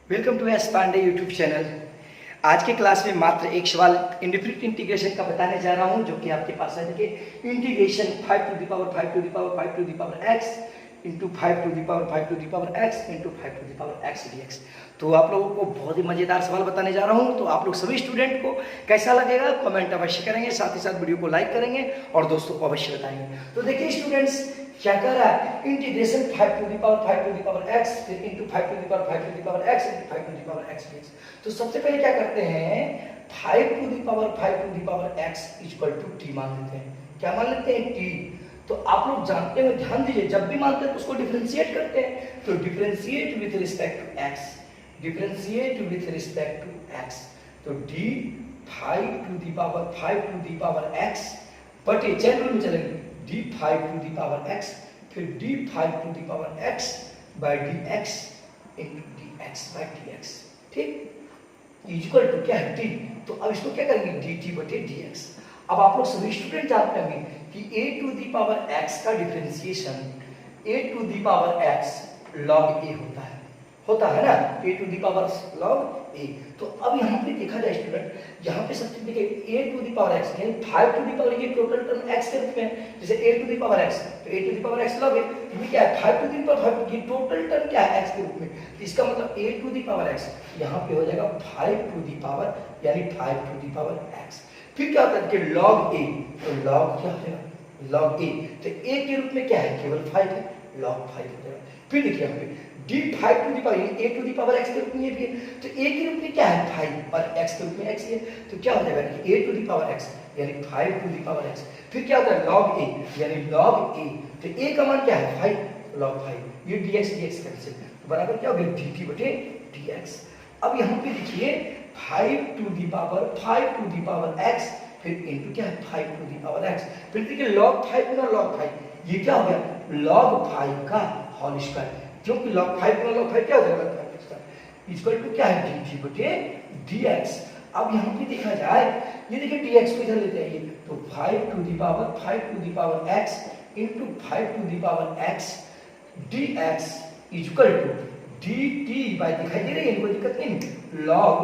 Welcome to S Pandey YouTube channel. आज के class में मात्र एक सवाल इंडिफरेंट इंटीग्रेशन का बताने जा रहा हूं, जो कि आपके पास है। देखिए, integration 5 to the power 5 to the power 5 to the power x into 5 to the power 5 to the power x into 5 to the power x dx। तो आप लोगों को बहुत ही मजेदार सवाल बताने जा रहा हूं। तो आप लोग सभी स्टूडेंट को कैसा लगेगा कमेंट अवश्य करेंगे, साथ ही साथ वीडियो को लाइक करेंगे और दोस्तों को अवश्य बताएंगे। तो देखिए स्टूडेंट्स, क्या कर रहा है, integration 5 to the power 5 to the power x फिर into 5 to the power 5 to the power x into 5 to the power x dx। तो सबसे पहले क्या करते हैं, 5 to the power 5 to the power x equal to t मान लेते हैं। क्या मान लेते हैं, t। तो आप लोग जानते हैं, ध्यान दीजिए, जब भी मानते हैं तो उसको डिफरेंशिएट करते हैं। तो differentiate with respect to x, differentiate with respect to x। तो d 5 to the power 5 to the power x बटे चैन रूल में चलेंगे, d5 to the power x फिर d5 to the power x by dx into dx by dx। ठीक, equal to क्या है, t। तो अब इसको क्या करेंगे, dt बटे dx। अब आप लोग सभी स्टूडेंट जानते होंगे कि a to the power x का differentiation a to the power x log a होता है ना, a to the power log a। तो अब यहाँ पे देखा जाए स्टूडेंट, यहाँ पे सबसे देखिए a to the power x यानी 5 टू द पावर, ये टोटल टर्म x के रूप में, जैसे a to the power x तो a to the power x log a, ये क्या है 5 टू द पावर 5, ये टोटल टर्म क्या है x के रूप में। तो इसका मतलब a to the power x यहाँ पे हो जाएगा 5 टू द पावर यानी 5 टू द पावर x। फिर क्या होता है कि log a, तो log क्या हो जाएगा, log a। तो a के रूप में क्या है, केवल 5 है, log 5 हो जाएगा। फिर देखिए यहाँ पे d5 to the power a to the power x के रूप में ये भी है, तो a के रूप में क्या है 5 और x के रूप में x है। तो क्या हो जाएगा a to the power x यानी 5 टू द पावर x। फिर क्या होता है log a यानी log a, तो a का मान क्या है 5, log 5, ये dx कैंसिल, तो बराबर क्या हो गया dt बटे dx। अब यहाँ पे देखिए 5 to the power 5 to the power x फिर इनटू क्या है 5 टू द पावर x, फिर देखिए log 5 गुना log 5, ये क्या हो गया log 5 का होल स्क्वायर, क्योंकि log 5 गुना log 5 क्या हो जाएगा 5 स्क्वायर इक्वल टू क्या है dt बटे dx। अब यहाँ पे देखा जाए, ये देखिए dx को इधर लेते हैं, तो 5 to the power x into 5 to the power x dx equal to dt by, दिखाई दे रही है, इनको दिक्कत नहीं, log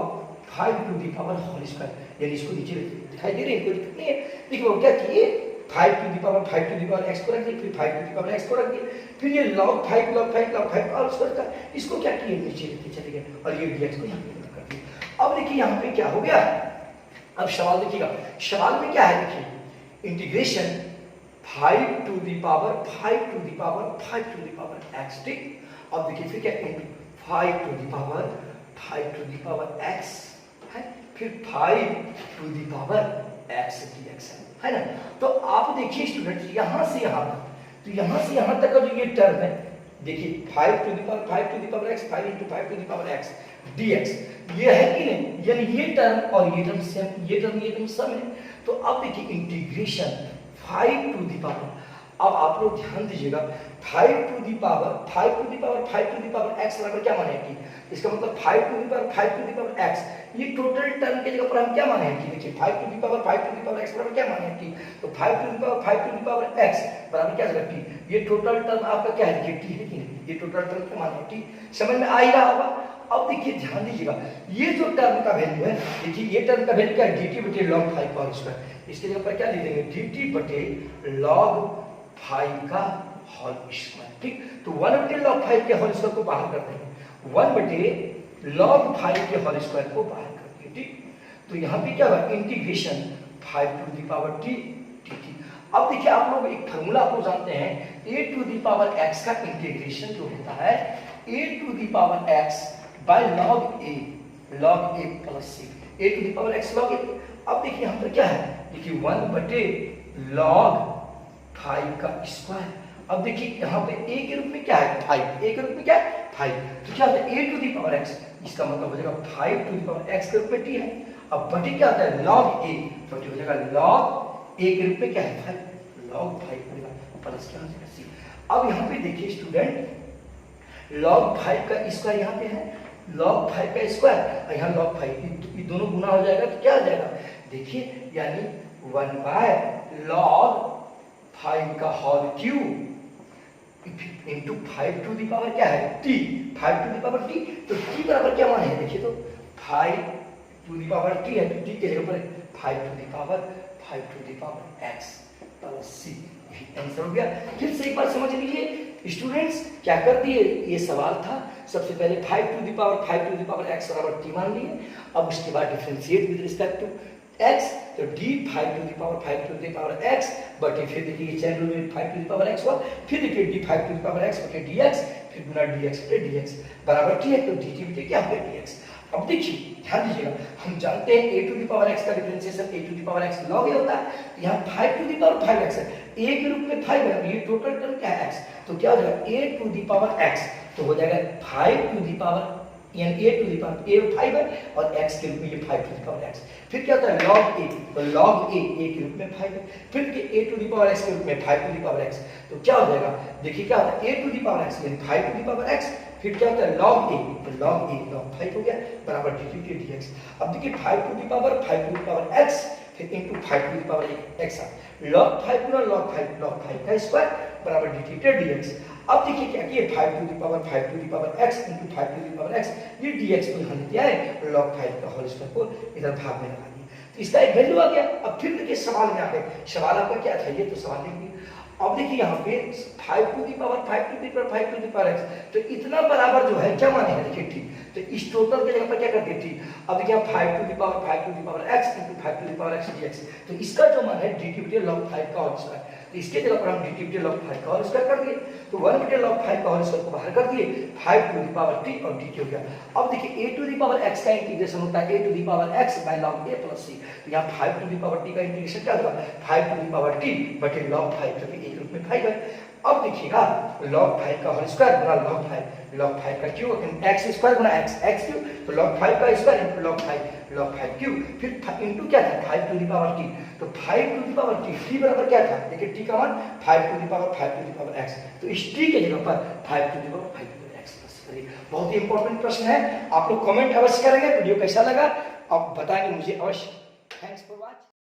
5 to the power whole square, यानी इसको नीचे दिखाई दे रही है, कोई दिक्कत नहीं है। देखो क्या किए, 5 to the power 5 to the power x को रख दिए, फिर 5 टू द पावर x को रख दिए, फिर ये log 5 और स्क्वायर का, इसको क्या किए नीचे लेके चले गए और ये dx को यहाँ पे कर दिया। अब देखिए यहाँ पे क्या हो गया, अब सवाल देखिएगा, सवाल में क्या है, देखिए integration 5 to the power 5 to the power 5 to the power x। ठीक, अब देखिए फिर क्या, into 5 to the power 5 to the power x है, फिर 5 to the power x dx है ना। तो आप देखिए स्टूडेंट, यहाँ से यहाँ तक, तो यहाँ से यहाँ तक का जो ये टर्म है, देखिए 5 to the power 5 to the power x 5 into 5 to the power x dx, ये है कि नहीं, यानी ये टर्म और ये टर्म सेम, ये टर्म सम है। तो अब देखिए इंटीग्रेशन 5 टू द पावर, अब आप लोग ध्यान दीजिएगा, 5 to the power 5 to the power 5 to the power x बराबर क्या माने कि, इसका मतलब 5 to the power 5 to the power x, ये टोटल टर्म के जगह पर हम क्या माने कि, देखिए 5 to the power 5 to the power x बराबर क्या माने कि, तो 5 to the power 5 to the power x बराबर क्या जगह t, ये टोटल टर्म आपका क्या है, देखिए t है कि नहीं, ये टोटल टर्म क्या माने t, समझ में आ ही रहा होगा। अब देखिए ध्यान दीजिएगा, ये जो टर्म का वैल्यू है, देखिए ये टर्म का वैल्यू क्या है, dt बटे log 5 का स्क्वायर, इसके जगह पर क्या लिख देंगे, dt बटे log 5 का होल स्क्वायर। ठीक, तो 1 बटे log 5 के होल स्क्वायर को बाहर कर देंगे, 1 बटे log 5 के होल स्क्वायर को बाहर कर दिए। ठीक, तो यहाँ पे क्या हुआ, integration 5 to the power t dt। अब देखिए आप लोग एक फार्मूला आपको जानते हैं, a to the power x का इंटीग्रेशन जो होता है a to the power x by log a plus c, a to the power x log a। अब देखिए यहाँ पर क्या है, देखिए 1 बटे log 5 का स्क्वायर। अब देखिए यहाँ पे a के रूप में क्या है 5, a के रूप में क्या है 5, तो क्या होता है a to the power x, इसका मतलब हो जाएगा 5 टू द पावर x के रूप में t है। अब बटे क्या होता है log a, बटे हो जाएगा log a के रूप में क्या है 5, log 5 बनेगा प्लस क्या हो जाएगा c। अब यहाँ पे देखिए स्टूडेंट, log 5 का स्क्वायर यहाँ पे है, log 5 का स्क्वायर और यहाँ log 5, ये दोनों गुना हो जाएगा तो क्या आ जाएगा, देखिए यानी 1 बाय log 5 का whole cube into 5 to the power क्या है t, 5 to the power t, तो t बराबर क्या 5 टू द पावर टी है, तो टी के जगह पर 5 to the power x plus c, answer हो गया। फिर से एक बार समझ लीजिए स्टूडेंट्स, क्या कर दिए, ये सवाल था, सबसे पहले 5 टू द पावर x बराबर t मान लिए, अब उसके बाद differentiate with respect to x, तो d 5 to the power x बटे, फिर देखिए चैन रूल में 5 टू द पावर x हुआ, फिर देखिए d 5 to the power x बटे dx, फिर गुना dx बटे dx बराबर t है, तो dt बटे क्या होगा dx। अब देखिए ध्यान दीजिएगा, हम जानते हैं a to the power x का differentiation a to the power x log a होता है, यहाँ 5 टू द पावर 5x है, a के रूप में 5 है, ये टोटल टर्म क्या है x, तो क्या हो जाएगा a to the power x, तो हो जाएगा 5 टू द पावर, यानी a to the power a 5 है और x के रूप में ये 5 टू द पावर x, फिर क्या होता है log a, तो log a के रूप में 5 है, फिर a to the power x के रूप में 5 टू द पावर x, तो क्या हो जाएगा, देखिए क्या होता है a to the power x यानी 5 टू द पावर x, फिर क्या होता है log a, तो log a log 5 हो गया बराबर dt dx। अब देखिए 5 टू द पावर x, फिर into 5 to the power x, log 5 गुना log 5 का स्क्वायर बराबर dt dx। अब देखिए क्या किए 5 to the power x into 5 to the power x, ये dx को यहाँ दिया है, log 5 का होल स्क्वायर को इधर भाग में लगा दिया, तो इसका एक वैल्यू आ गया। अब फिर देखिए सवाल में आ गए, सवाल आपका क्या था, ये तो सवाल लिख दिया। अब देखिए यहाँ पे 5 टू द पावर x, तो इतना बराबर जो है क्या माने हैं, देखिए ठीक, तो इस टोटल के जगह पर क्या कर दिए ठीक। अब देखिए 5 to the power x into 5 to the power x dx, तो इसका जो मान है dt बटे log 5 का होल स्क्वायर, तो इसके जगह पर हम dt बटे log 5 का होल स्क्वायर कर दिए, तो 1 बटे log 5 का होल स्क्वायर को बाहर कर दिए, 5 टू द पावर t और dt हो गया। अब देखिए a to the power x का इंटीग्रेशन होता है a to the power x by log a plus c, तो यहाँ 5 टू द पावर t का इंटीग्रेशन क्या होगा 5 टू द पावर t बटे log 5, क्योंकि a के रूप में 5 है। अब देखिएगा log 5 का होल स्क्वायर गुना log 5 का क्यूब, x स्क्वायर गुना x क्यूब, तो log 5 का स्क्वायर इनटू log 5 क्यूब, फिर इनटू क्या था 5 टू द पावर t, तो 5 टू द पावर t बराबर क्या था, देखिए t का मान 5 टू द पावर x, तो इस t के जगह पर 5 to the power x plus करिए। बहुत ही इंपॉर्टेंट प्रश्न है, आप लोग कमेंट अवश्य करेंगे, वीडियो कैसा लगा आप बताएंगे मुझे अवश्य। Thanks for watching.